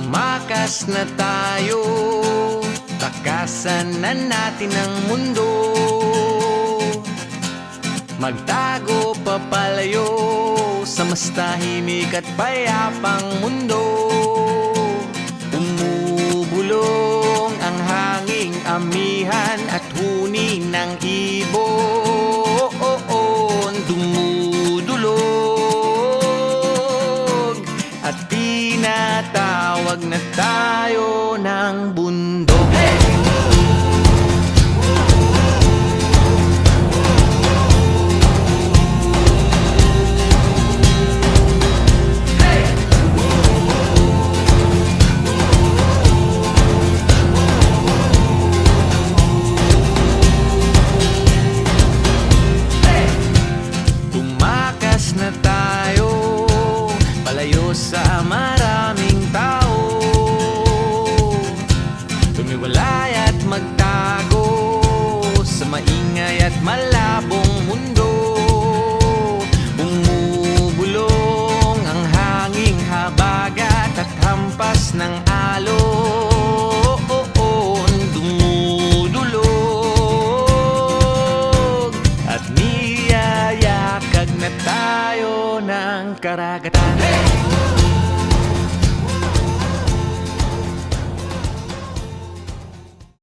Tumakas na tayo, takasan na natin ang mundo. Magtago papalayo sa mas tahimik at payapang mundo. Umubulong ang hanging amihan at huni ng ibon. Dumudulog at tinatawag na tayo ng bundok. Na tayo, palayo sa maraming tao. Tumiwalay at magtago sa maingay at malabong mundo. Bumubulong ang hanging habagat at hampas ng alon. Dumudulog at niyayakag na tayo ng karagatan.